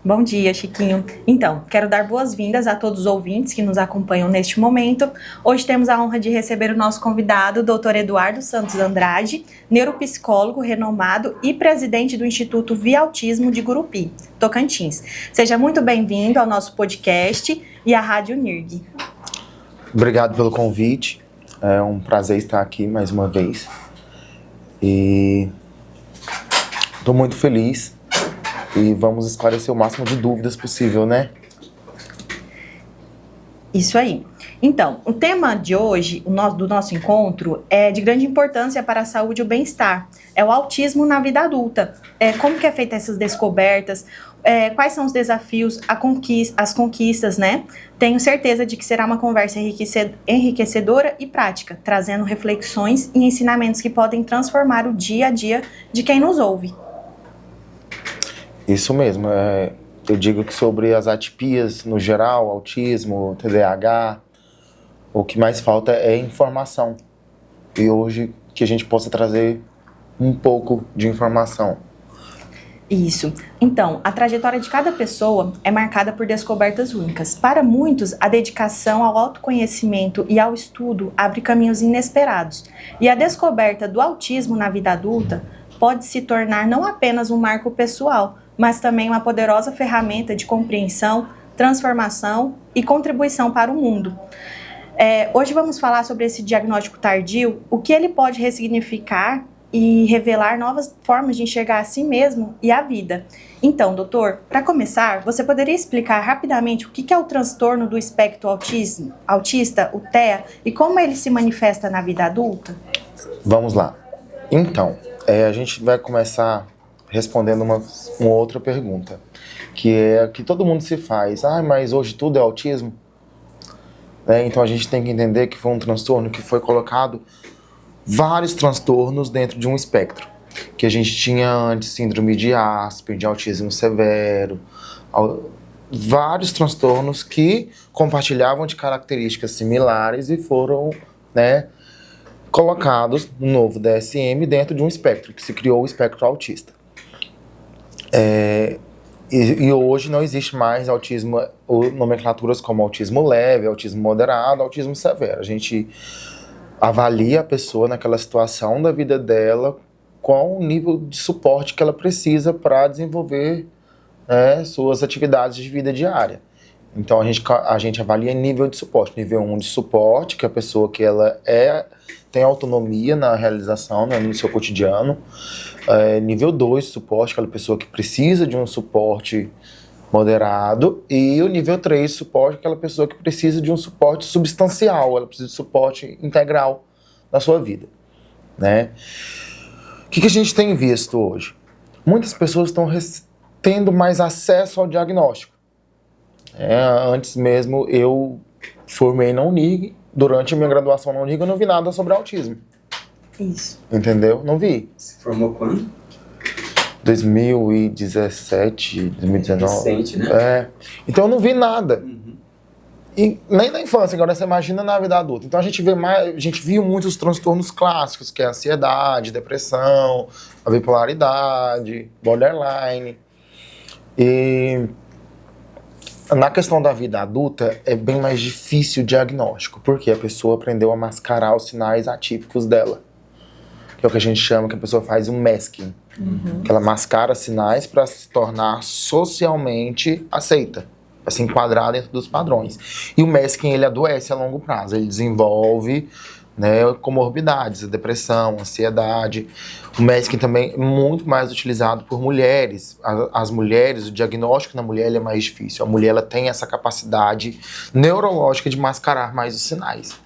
Bom dia, Chiquinho. Então, quero dar boas-vindas a todos os ouvintes que nos acompanham neste momento. Hoje temos a honra de receber o nosso convidado, o Dr. Eduardo Santos Andrade, neuropsicólogo renomado e presidente do Instituto Via Autismo de Gurupi, Tocantins. Seja muito bem-vindo ao nosso podcast e à Rádio NIRG. Obrigado pelo convite. É um prazer estar aqui mais uma vez. E estou muito feliz. E vamos esclarecer o máximo de dúvidas possível, né? Isso aí. Então, o tema de hoje, do nosso encontro, é de grande importância para a saúde e o bem-estar. É o autismo na vida adulta. Como que é feita essas descobertas? Quais são os desafios, as conquistas, né? Tenho certeza de que será uma conversa enriquecedora e prática, trazendo reflexões e ensinamentos que podem transformar o dia a dia de quem nos ouve. Isso mesmo. Eu digo que sobre as atipias no geral, autismo, TDAH, o que mais falta é informação. E hoje que a gente possa trazer um pouco de informação. Isso. Então, a trajetória de cada pessoa é marcada por descobertas únicas. Para muitos, a dedicação ao autoconhecimento e ao estudo abre caminhos inesperados. E a descoberta do autismo na vida adulta pode se tornar não apenas um marco pessoal, mas também uma poderosa ferramenta de compreensão, transformação e contribuição para o mundo. Hoje vamos falar sobre esse diagnóstico tardio, o que ele pode ressignificar e revelar novas formas de enxergar a si mesmo e a vida. Então, doutor, para começar, você poderia explicar rapidamente o que é o transtorno do espectro autista, o TEA, e como ele se manifesta na vida adulta? Vamos lá. Então, a gente vai começar respondendo uma outra pergunta, que é a que todo mundo se faz. Mas hoje tudo é autismo? Então a gente tem que entender que foi um transtorno que foi colocado vários transtornos dentro de um espectro. Que a gente tinha antes síndrome de Asperger, de autismo severo, vários transtornos que compartilhavam de características similares e foram, colocados no novo DSM dentro de um espectro, que se criou o espectro autista. E hoje não existe mais autismo, nomenclaturas como autismo leve, autismo moderado, autismo severo. A gente avalia a pessoa naquela situação da vida dela com o nível de suporte que ela precisa para desenvolver suas atividades de vida diária. Então a gente avalia nível de suporte. Nível 1 de suporte, que é a pessoa que ela tem autonomia na realização, no seu cotidiano. Nível 2 de suporte, aquela pessoa que precisa de um suporte moderado. E o nível 3 de suporte, aquela pessoa que precisa de um suporte substancial, ela precisa de suporte integral na sua vida. O que a gente tem visto hoje? Muitas pessoas estão tendo mais acesso ao diagnóstico. Antes mesmo eu formei na UNIRG, durante a minha graduação na UNIRG eu não vi nada sobre autismo. Isso. Entendeu? Não vi. Se formou quando? 2017, 2019. Recente, né? Então eu não vi nada. E nem na infância, agora você imagina na vida adulta. Então a gente viu muitos transtornos clássicos, que é a ansiedade, depressão, a bipolaridade, borderline. E na questão da vida adulta, é bem mais difícil o diagnóstico, porque a pessoa aprendeu a mascarar os sinais atípicos dela. Que é o que a gente chama, que a pessoa faz um masking. Que ela mascara sinais para se tornar socialmente aceita, para se enquadrar dentro dos padrões. E o masking, ele adoece a longo prazo, ele desenvolve comorbidades, depressão, ansiedade. O masking também é muito mais utilizado por mulheres. As mulheres, o diagnóstico na mulher ele é mais difícil. A mulher ela tem essa capacidade neurológica de mascarar mais os sinais.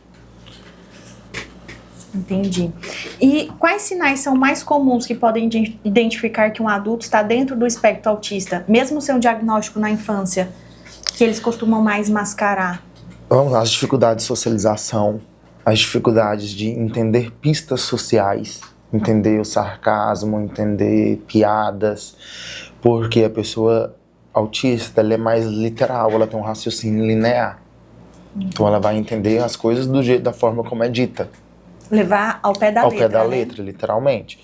Entendi. E quais sinais são mais comuns que podem identificar que um adulto está dentro do espectro autista, mesmo sem um diagnóstico na infância, que eles costumam mais mascarar? Vamos lá, as dificuldades de socialização, as dificuldades de entender pistas sociais, entender o sarcasmo, entender piadas, porque a pessoa autista ela é mais literal, ela tem um raciocínio linear. Então ela vai entender as coisas do jeito, da forma como é dita. Levar ao pé da letra. Ao pé da letra, literalmente.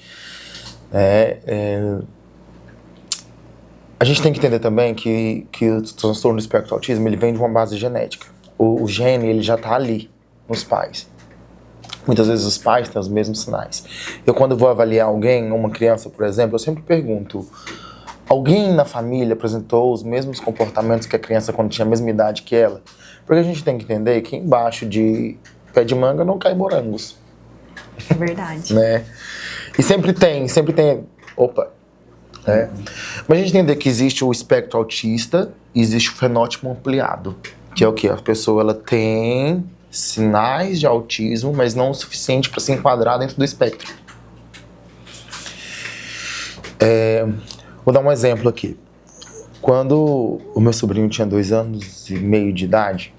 A gente tem que entender também que o transtorno do espectro do autismo, ele vem de uma base genética. O gene, ele já tá ali, nos pais. Muitas vezes os pais têm os mesmos sinais. Eu, quando vou avaliar alguém, uma criança, por exemplo, eu sempre pergunto: alguém na família apresentou os mesmos comportamentos que a criança quando tinha a mesma idade que ela? Porque a gente tem que entender que embaixo de pé de manga não cai morangos. É verdade. Né? E sempre tem. Opa! Né? Mas a gente entender que existe o espectro autista e existe o fenótipo ampliado. Que é o quê? A pessoa ela tem sinais de autismo, mas não o suficiente para se enquadrar dentro do espectro. Vou dar um exemplo aqui. Quando o meu sobrinho tinha 2 anos e meio de idade,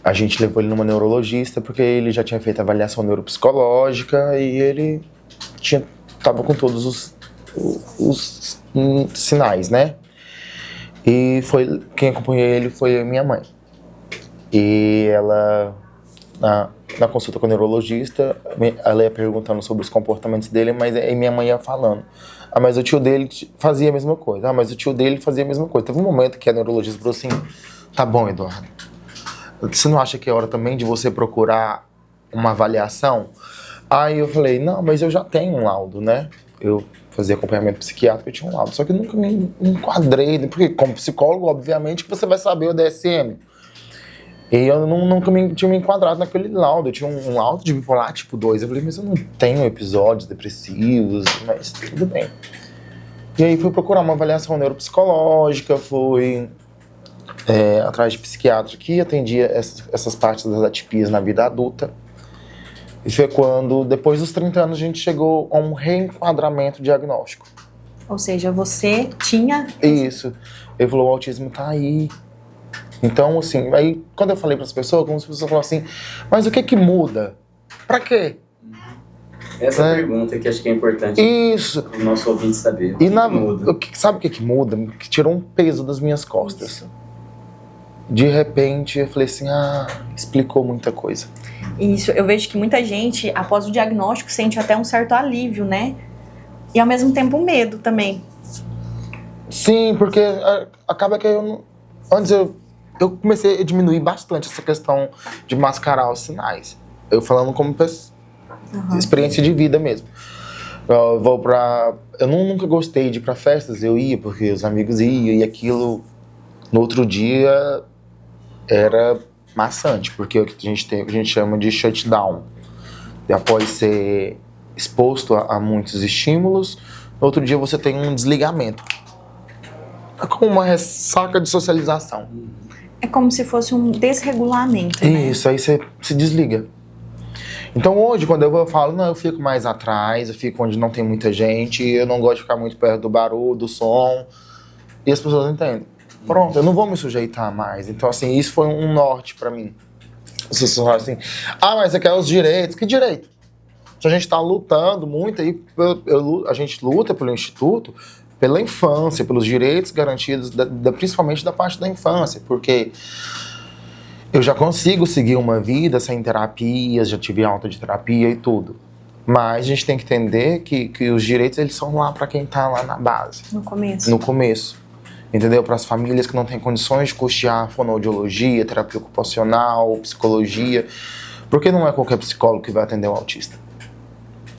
a gente levou ele numa neurologista porque ele já tinha feito avaliação neuropsicológica e ele estava com todos os sinais, né? E quem acompanhou ele foi a minha mãe. E ela, na consulta com o neurologista, ela ia perguntando sobre os comportamentos dele, mas aí minha mãe ia falando: ah, mas o tio dele fazia a mesma coisa. Ah, mas o tio dele fazia a mesma coisa. Teve um momento que a neurologista falou assim: tá bom, Eduardo, você não acha que é hora também de você procurar uma avaliação? Aí eu falei: não, mas eu já tenho um laudo, né? Eu fazia acompanhamento psiquiátrico, eu tinha um laudo. Só que eu nunca me enquadrei, porque como psicólogo, obviamente, você vai saber o DSM. E eu nunca tinha me enquadrado naquele laudo. Eu tinha um laudo de bipolar tipo 2. Eu falei: mas eu não tenho episódios depressivos, mas tudo bem. E aí fui procurar uma avaliação neuropsicológica, fui atrás de psiquiatra que atendia essas partes das atipias na vida adulta. E foi quando, depois dos 30 anos, a gente chegou a um reenquadramento diagnóstico. Ou seja, você tinha... Isso. Ele falou: o autismo tá aí. Então, assim, aí quando eu falei para as pessoas, algumas pessoas falaram assim: mas o que muda? Pra quê? Essa pergunta que acho que é importante o nosso ouvinte saber. Sabe o que muda? Que tirou um peso das minhas costas. Isso. De repente, eu falei assim: explicou muita coisa. Isso, eu vejo que muita gente, após o diagnóstico, sente até um certo alívio, né? E ao mesmo tempo medo também. Sim, porque acaba que antes eu comecei a diminuir bastante essa questão de mascarar os sinais. Eu falando como experiência de vida mesmo. Eu nunca gostei de ir pra festas, eu ia porque os amigos iam, e aquilo no outro dia era maçante, porque o que a gente chama de shutdown. E após ser exposto a muitos estímulos, no outro dia você tem um desligamento. É como uma ressaca de socialização. É como se fosse um desregulamento, né? Isso, aí você se desliga. Então hoje, quando eu falo, não, eu fico mais atrás, eu fico onde não tem muita gente, eu não gosto de ficar muito perto do barulho, do som, e as pessoas entendem. Pronto, eu não vou me sujeitar mais. Então, assim, isso foi um norte pra mim. As pessoas falam assim: mas você quer os direitos? Que direito? Se a gente tá lutando muito, aí a gente luta pelo Instituto, pela infância, pelos direitos garantidos, principalmente da parte da infância, porque eu já consigo seguir uma vida sem terapias, já tive alta de terapia e tudo. Mas a gente tem que entender que os direitos, eles são lá para quem tá lá na base. No começo. No começo. Entendeu? Para as famílias que não têm condições de custear fonoaudiologia, terapia ocupacional, psicologia. Porque não é qualquer psicólogo que vai atender um autista.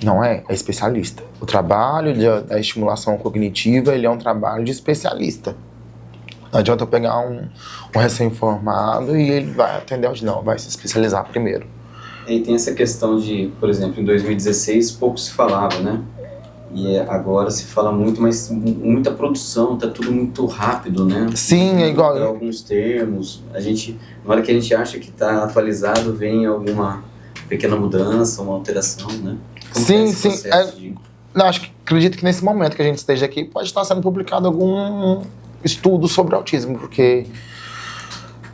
Não é especialista. O trabalho da estimulação cognitiva, ele é um trabalho de especialista. Não adianta eu pegar um recém-formado e ele vai atender autista. Não, vai se especializar primeiro. E tem essa questão de, por exemplo, em 2016 pouco se falava, né? E agora se fala muito, mas muita produção, tá tudo muito rápido, né? Sim, é igual. Alguns termos, na hora que a gente acha que tá atualizado, vem alguma pequena mudança, uma alteração, né? Como sim. Acredito que nesse momento que a gente esteja aqui, pode estar sendo publicado algum estudo sobre autismo, porque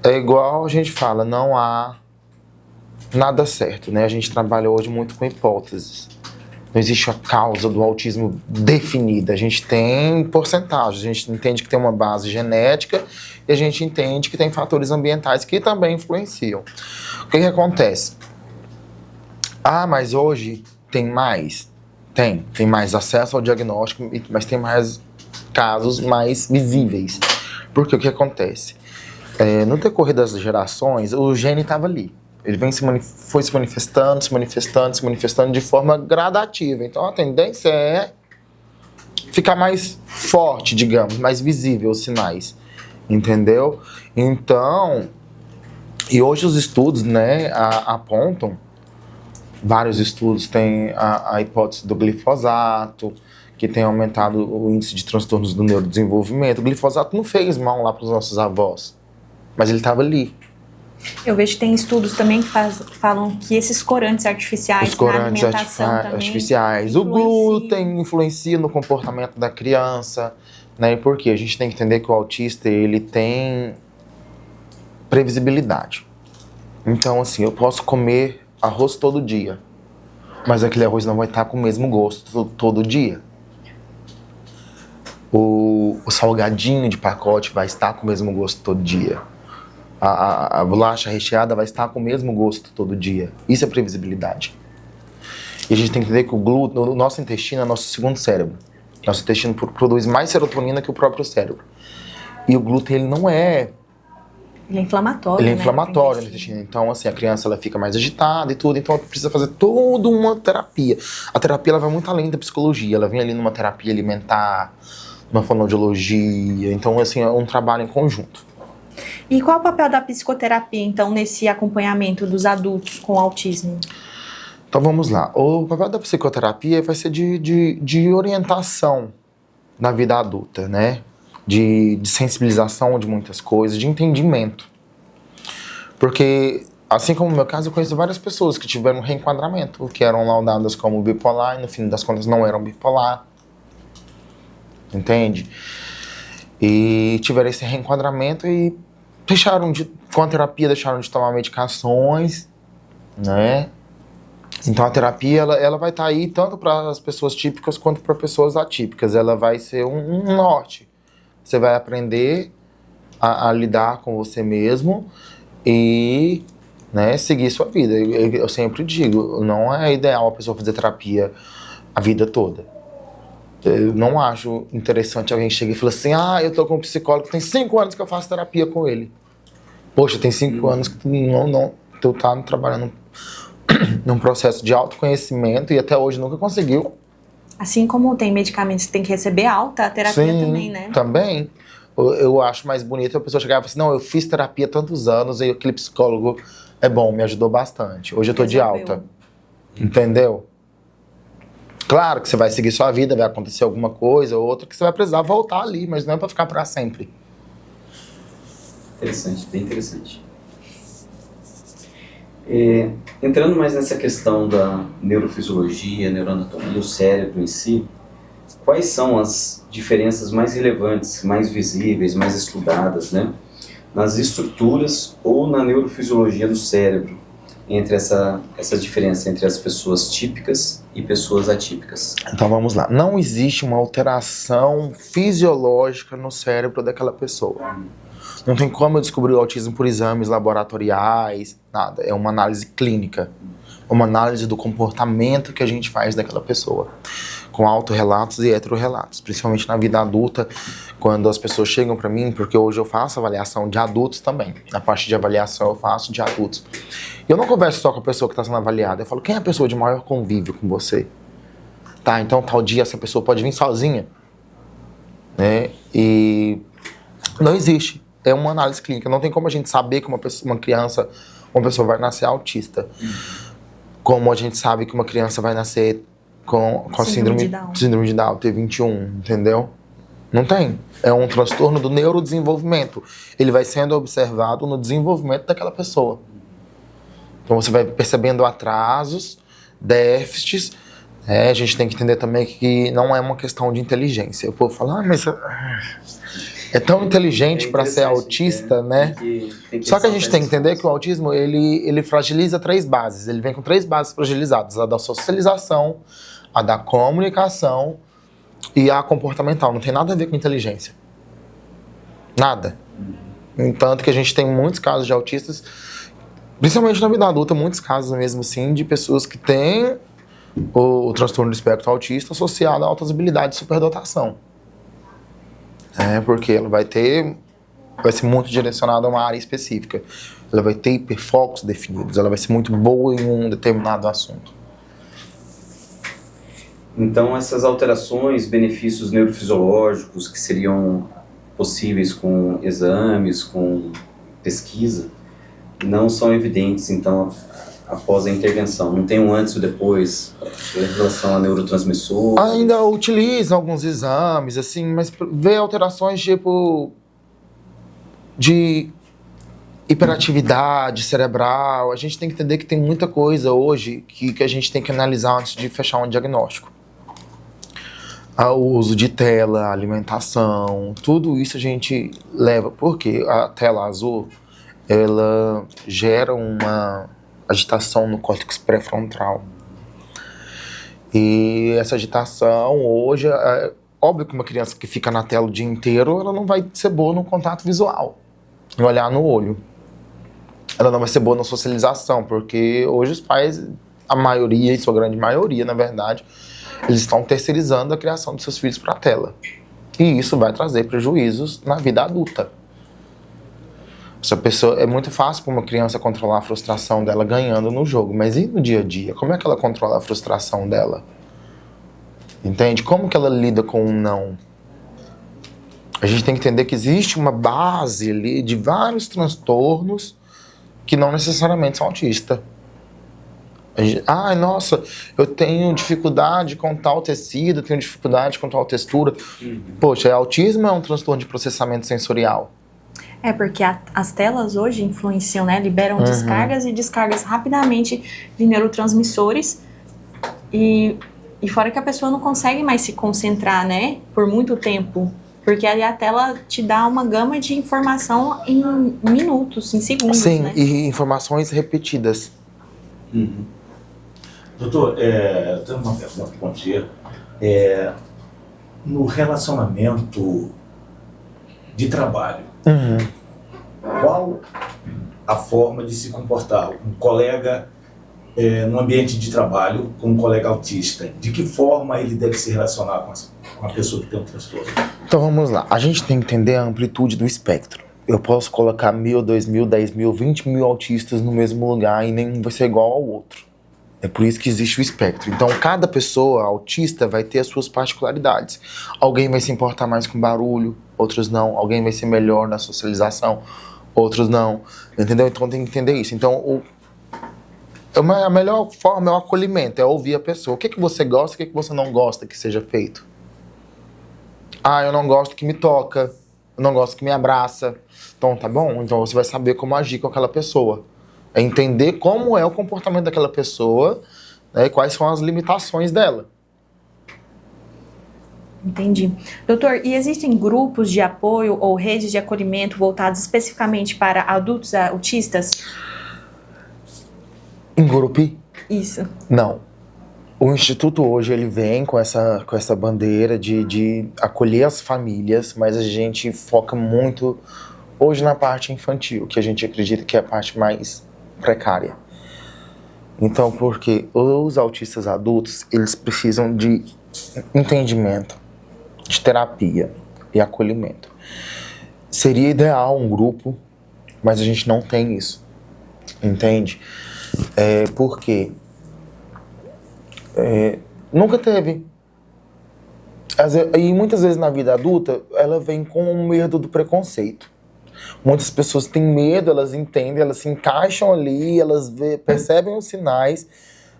é igual a gente fala, não há nada certo, né? A gente trabalha hoje muito com hipóteses. Não existe a causa do autismo definida. A gente tem porcentagens, a gente entende que tem uma base genética e a gente entende que tem fatores ambientais que também influenciam. O que acontece? Mas hoje tem mais? Tem mais acesso ao diagnóstico, mas tem mais casos mais visíveis. Porque o que acontece? No decorrer das gerações, o gene estava ali. Ele foi se manifestando de forma gradativa. Então a tendência é ficar mais forte, digamos, mais visível os sinais. Entendeu? Então, e hoje os estudos, né, apontam, vários estudos têm a hipótese do glifosato, que tem aumentado o índice de transtornos do neurodesenvolvimento. O glifosato não fez mal lá para os nossos avós, mas ele estava ali. Eu vejo que tem estudos também que falam que esses corantes artificiais na alimentação também artificiais. O glúten influencia no comportamento da criança, né? Porque a gente tem que entender que o autista, ele tem previsibilidade. Então, assim, eu posso comer arroz todo dia, mas aquele arroz não vai estar com o mesmo gosto todo dia. O salgadinho de pacote vai estar com o mesmo gosto todo dia. A bolacha recheada vai estar com o mesmo gosto todo dia. Isso é previsibilidade. E a gente tem que entender que o glúten, o nosso intestino é o nosso segundo cérebro. Nosso intestino produz mais serotonina que o próprio cérebro. E o glúten, ele não é... Ele é inflamatório, Ele é inflamatório no intestino. Então, assim, a criança, ela fica mais agitada e tudo. Então, precisa fazer toda uma terapia. A terapia, ela vai muito além da psicologia. Ela vem ali numa terapia alimentar, numa fonoaudiologia. Então, assim, é um trabalho em conjunto. E qual o papel da psicoterapia, então, nesse acompanhamento dos adultos com autismo? Então, vamos lá. O papel da psicoterapia vai ser de orientação na vida adulta, né? De sensibilização de muitas coisas, de entendimento. Porque, assim como no meu caso, eu conheço várias pessoas que tiveram reenquadramento, que eram laudadas como bipolar e, no fim das contas, não eram bipolar. Entende? E tiveram esse reenquadramento e com a terapia deixaram de tomar medicações, né? Então a terapia, ela vai estar aí tanto para as pessoas típicas quanto para pessoas atípicas. Ela vai ser um norte. Você vai aprender a lidar com você mesmo e, né, seguir sua vida. Eu sempre digo, não é ideal a pessoa fazer terapia a vida toda. Eu não acho interessante alguém chegar e falar assim, eu tô com um psicólogo, tem 5 anos que eu faço terapia com ele. Poxa, tem 5 anos que tu tá trabalhando num processo de autoconhecimento e até hoje nunca conseguiu. Assim como tem medicamentos que tem que receber alta, a terapia também, né? Também. Eu acho mais bonito a pessoa chegar e falar assim, não, eu fiz terapia há tantos anos e aquele psicólogo é bom, me ajudou bastante. Hoje eu tô de alta. Entendeu? Claro que você vai seguir sua vida, vai acontecer alguma coisa ou outra que você vai precisar voltar ali, mas não é pra ficar pra sempre. Interessante, bem interessante. Entrando mais nessa questão da neurofisiologia, neuroanatomia, o cérebro em si, quais são as diferenças mais relevantes, mais visíveis, mais estudadas, né, nas estruturas ou na neurofisiologia do cérebro, entre essa diferença entre as pessoas típicas e pessoas atípicas? Então vamos lá. Não existe uma alteração fisiológica no cérebro daquela pessoa. Não tem como eu descobrir o autismo por exames laboratoriais, nada. É uma análise clínica. Uma análise do comportamento que a gente faz daquela pessoa. Com autorrelatos e heterorrelatos. Principalmente na vida adulta, quando as pessoas chegam para mim, porque hoje eu faço avaliação de adultos também. Na parte de avaliação eu faço de adultos. Eu não converso só com a pessoa que está sendo avaliada. Eu falo, quem é a pessoa de maior convívio com você? Tá, então tal dia essa pessoa pode vir sozinha. Né? E não existe. É uma análise clínica. Não tem como a gente saber que uma pessoa vai nascer autista. Como a gente sabe que uma criança vai nascer com a síndrome de Down, T21, entendeu? Não tem. É um transtorno do neurodesenvolvimento. Ele vai sendo observado no desenvolvimento daquela pessoa. Então você vai percebendo atrasos, déficits. A gente tem que entender também que não é uma questão de inteligência. O povo fala, mas é tão inteligente para ser autista, né? Só que a gente tem que entender que o autismo, ele fragiliza 3 bases. Ele vem com 3 bases fragilizadas. A da socialização, a da comunicação e a comportamental. Não tem nada a ver com inteligência. Nada. Entanto que a gente tem muitos casos de autistas, principalmente na vida adulta, muitos casos mesmo assim, de pessoas que têm o transtorno do espectro autista associado a altas habilidades de superdotação. Porque ela vai ser muito direcionada a uma área específica. Ela vai ter hiperfocos definidos, ela vai ser muito boa em um determinado assunto. Então, essas alterações, benefícios neurofisiológicos que seriam possíveis com exames, com pesquisa, não são evidentes, então, após a intervenção. Não tem um antes e um depois em relação a neurotransmissor? Ainda utilizam alguns exames, assim, mas vê alterações tipo de hiperatividade cerebral. A gente tem que entender que tem muita coisa hoje que a gente tem que analisar antes de fechar um diagnóstico. O uso de tela, alimentação, tudo isso a gente leva, porque a tela azul, ela gera uma agitação no córtex pré-frontal. E essa agitação, hoje, é óbvio que uma criança que fica na tela o dia inteiro, ela não vai ser boa no contato visual, no olhar no olho. Ela não vai ser boa na socialização, porque hoje os pais, a maioria, e sua grande maioria, na verdade, eles estão terceirizando a criação dos seus filhos para a tela. E isso vai trazer prejuízos na vida adulta. Essa pessoa, é muito fácil para uma criança controlar a frustração dela ganhando no jogo, mas e no dia a dia? Como é que ela controla a frustração dela? Entende? Como que ela lida com um não? A gente tem que entender que existe uma base ali de vários transtornos que não necessariamente são autistas. Nossa, eu tenho dificuldade com tal tecido, tenho dificuldade com tal textura. Poxa, autismo é um transtorno de processamento sensorial. Porque as telas hoje influenciam, né? Liberam descargas e descargas rapidamente de neurotransmissores e fora que a pessoa não consegue mais se concentrar, né? Por muito tempo. Porque ali a tela te dá uma gama de informação em minutos, em segundos, Sim, né? E informações repetidas. Doutor, eu tenho uma pergunta para você. No relacionamento de trabalho, qual a forma de se comportar? Um colega no ambiente de trabalho com um colega autista, de que forma ele deve se relacionar com a pessoa que tem um transtorno? Então vamos lá, a gente tem que entender a amplitude do espectro. Eu posso colocar 1.000, 2.000, 10.000, 20.000 autistas no mesmo lugar e nenhum vai ser igual ao outro. É por isso que existe o espectro. Então, cada pessoa autista vai ter as suas particularidades. Alguém vai se importar mais com barulho, outros não. Alguém vai ser melhor na socialização, outros não. Entendeu? Então, tem que entender isso. Então, a melhor forma é o acolhimento, é ouvir a pessoa. O que você gosta, o que você não gosta que seja feito? Eu não gosto que me toca, eu não gosto que me abraça. Então, tá bom? Então, você vai saber como agir com aquela pessoa. É entender como é o comportamento daquela pessoa, né, e quais são as limitações dela. Entendi. Doutor, e existem grupos de apoio ou redes de acolhimento voltados especificamente para adultos autistas? Em Gurupi? Isso. Não. O Instituto hoje ele vem com essa bandeira de acolher as famílias, mas a gente foca muito hoje na parte infantil, que a gente acredita que é a parte mais precária. Então, porque os autistas adultos, eles precisam de entendimento, de terapia e acolhimento. Seria ideal um grupo, mas a gente não tem isso, entende? Porque nunca teve. E muitas vezes na vida adulta, ela vem com o medo do preconceito. Muitas pessoas têm medo, elas entendem, elas se encaixam ali, elas percebem os sinais,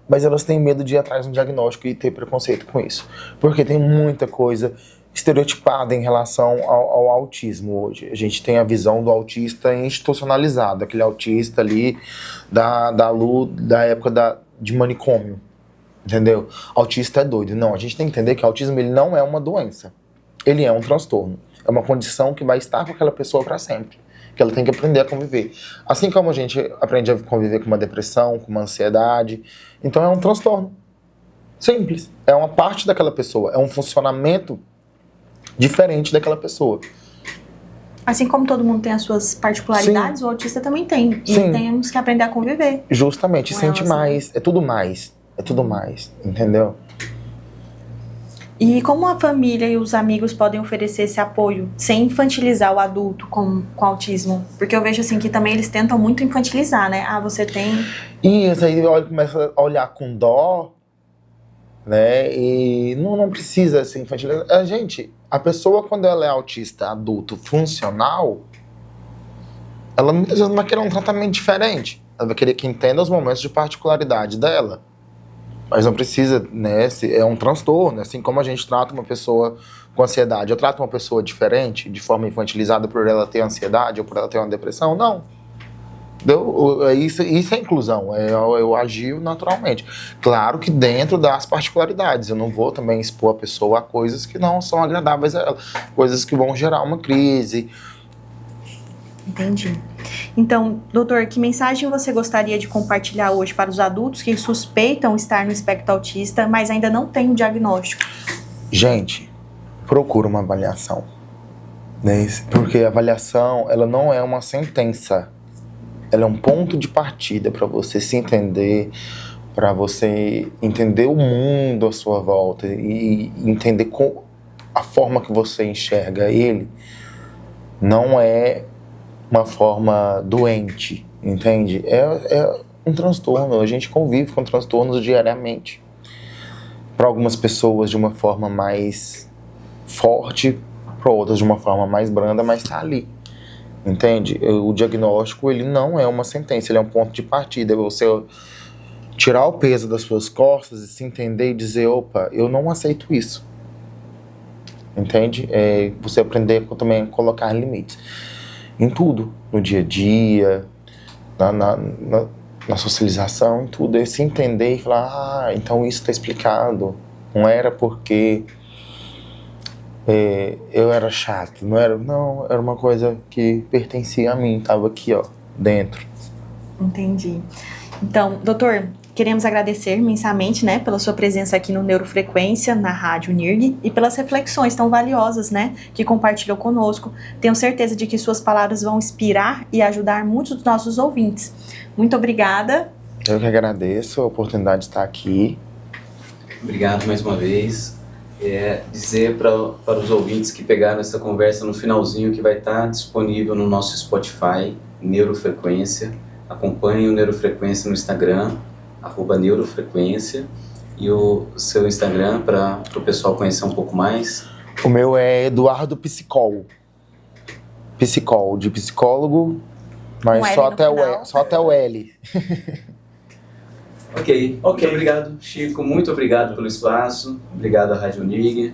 mas elas têm medo de ir atrás de um diagnóstico e ter preconceito com isso. Porque tem muita coisa estereotipada em relação ao autismo hoje. A gente tem a visão do autista institucionalizado, aquele autista ali da época de manicômio, entendeu? Autista é doido. Não, a gente tem que entender que o autismo ele não é uma doença, ele é um transtorno. É uma condição que vai estar com aquela pessoa para sempre, que ela tem que aprender a conviver. Assim como a gente aprende a conviver com uma depressão, com uma ansiedade, então é um transtorno. Simples. É uma parte daquela pessoa, é um funcionamento diferente daquela pessoa. Assim como todo mundo tem as suas particularidades, sim, o autista também tem. E sim, temos que aprender a conviver. Justamente, sente mais, é tudo mais, entendeu? E como a família e os amigos podem oferecer esse apoio sem infantilizar o adulto com autismo? Porque eu vejo assim que também eles tentam muito infantilizar, né? Ah, você tem... Isso aí começa a olhar com dó, né? E não precisa ser infantilizar. Gente, a pessoa quando ela é autista adulto funcional, ela muitas vezes não vai querer um tratamento diferente. Ela vai querer que entenda os momentos de particularidade dela. Mas não precisa, né? É um transtorno. Assim como a gente trata uma pessoa com ansiedade, eu trato uma pessoa diferente, de forma infantilizada por ela ter ansiedade ou por ela ter uma depressão? Não. Isso é inclusão. Eu agio naturalmente. Claro que dentro das particularidades. Eu não vou também expor a pessoa a coisas que não são agradáveis a ela. Coisas que vão gerar uma crise. Entendi. Então, doutor, que mensagem você gostaria de compartilhar hoje para os adultos que suspeitam estar no espectro autista, mas ainda não têm o diagnóstico? Gente, procura uma avaliação. Né? Porque a avaliação, ela não é uma sentença. Ela é um ponto de partida para você se entender, para você entender o mundo à sua volta e entender a forma que você enxerga ele. Não é uma forma doente, entende? É um transtorno, a gente convive com transtornos diariamente. Para algumas pessoas de uma forma mais forte, para outras de uma forma mais branda, mas está ali, entende? O diagnóstico, ele não é uma sentença, ele é um ponto de partida, é você tirar o peso das suas costas e se entender e dizer, opa, eu não aceito isso, entende? Você aprender também a colocar limites. Em tudo, no dia a dia, na socialização, em tudo. É se entender e falar, então isso está explicado. Não era porque eu era chato, não, era uma coisa que pertencia a mim, estava aqui, ó, dentro. Entendi. Então, doutor, queremos agradecer imensamente, né, pela sua presença aqui no Neurofrequência, na Rádio NIRG, e pelas reflexões tão valiosas, né, que compartilhou conosco. Tenho certeza de que suas palavras vão inspirar e ajudar muitos dos nossos ouvintes. Muito obrigada. Eu que agradeço a oportunidade de estar aqui. Obrigado mais uma vez. Dizer para os ouvintes que pegaram essa conversa no finalzinho que vai estar disponível no nosso Spotify, Neurofrequência. Acompanhe o Neurofrequência no Instagram, @neurofrequência, e o seu Instagram para o pessoal conhecer um pouco mais. O meu é Eduardo Psicol, de psicólogo, mas só até o L. Ok, obrigado, Chico, muito obrigado pelo espaço, obrigado à Rádio NIRG.